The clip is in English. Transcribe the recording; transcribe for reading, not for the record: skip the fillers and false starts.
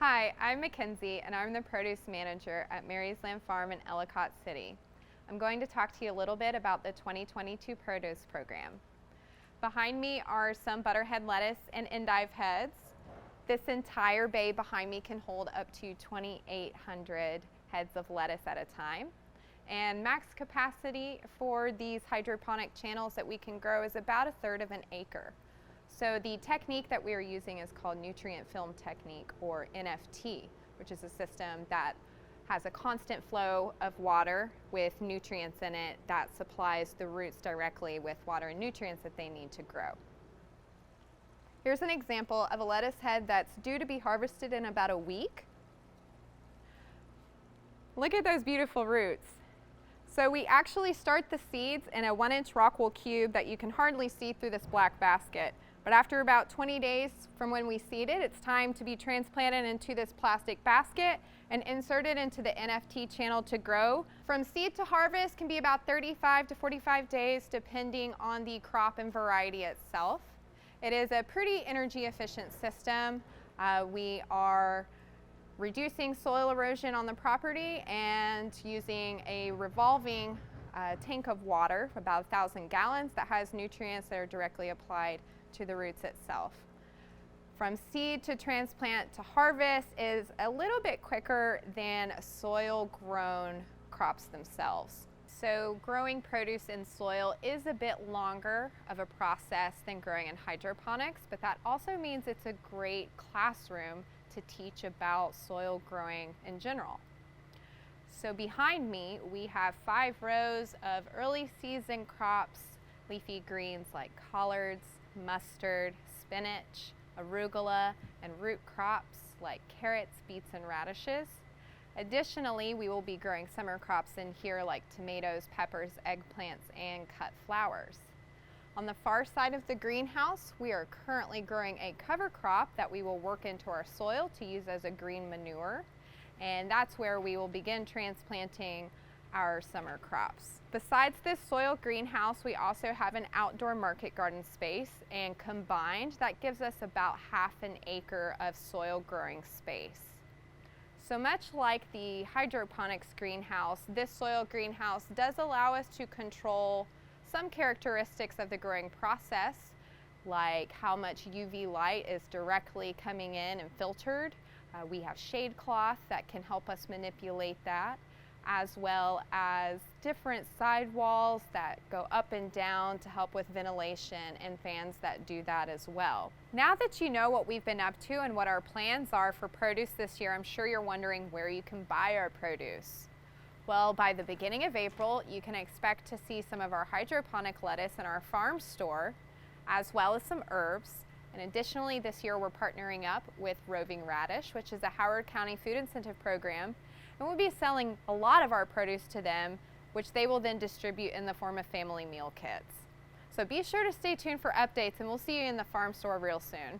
Hi, I'm Mackenzie and I'm the produce manager at Mary's Land Farm in Ellicott City. I'm going to talk to you a little bit about the 2022 produce program. Behind me are some Butterhead lettuce and endive heads. This entire bay behind me can hold up to 2,800 heads of lettuce at a time. And max capacity for these hydroponic channels that we can grow is about 1/3 of an acre. So the technique that we are using is called nutrient film technique, or NFT, which is a system that has a constant flow of water with nutrients in it that supplies the roots directly with water and nutrients that they need to grow. Here's an example of a lettuce head that's due to be harvested in about a week. Look at those beautiful roots. So we actually start the seeds in a 1-inch rock wool cube that you can hardly see through this black basket. But after about 20 days from when we seed it, it's time to be transplanted into this plastic basket and inserted into the NFT channel to grow. From seed to harvest can be about 35 to 45 days depending on the crop and variety itself. It is a pretty energy efficient system. We are reducing soil erosion on the property and using a revolving tank of water, about 1,000 gallons, that has nutrients that are directly applied to the roots itself. From seed to transplant to harvest is a little bit quicker than soil grown crops themselves. So growing produce in soil is a bit longer of a process than growing in hydroponics, but that also means it's a great classroom to teach about soil growing in general. So behind me we have 5 rows of early season crops, leafy greens like collards, mustard, spinach, arugula, and root crops like carrots, beets, and radishes. Additionally, we will be growing summer crops in here like tomatoes, peppers, eggplants, and cut flowers. On the far side of the greenhouse, we are currently growing a cover crop that we will work into our soil to use as a green manure, and that's where we will begin transplanting our summer crops. Besides this soil greenhouse, we also have an outdoor market garden space, and combined that gives us about 1/2 acre of soil growing space. So much like the hydroponics greenhouse, this soil greenhouse does allow us to control some characteristics of the growing process, like how much UV light is directly coming in and filtered. We have shade cloth that can help us manipulate that, as well as different sidewalls that go up and down to help with ventilation, and fans that do that as well. Now that you know what we've been up to and what our plans are for produce this year, I'm sure you're wondering where you can buy our produce. Well, by the beginning of April, you can expect to see some of our hydroponic lettuce in our farm store, as well as some herbs. And additionally, this year we're partnering up with Roving Radish, which is a Howard County food incentive program. And we'll be selling a lot of our produce to them, which they will then distribute in the form of family meal kits. So be sure to stay tuned for updates, and we'll see you in the farm store real soon.